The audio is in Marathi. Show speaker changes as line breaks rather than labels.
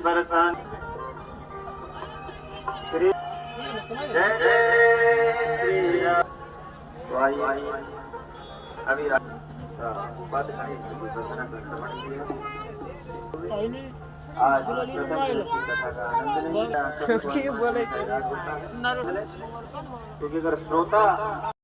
बरसान श्री जय जय श्री राम अभी बात आज क्योंकि अगर श्रोता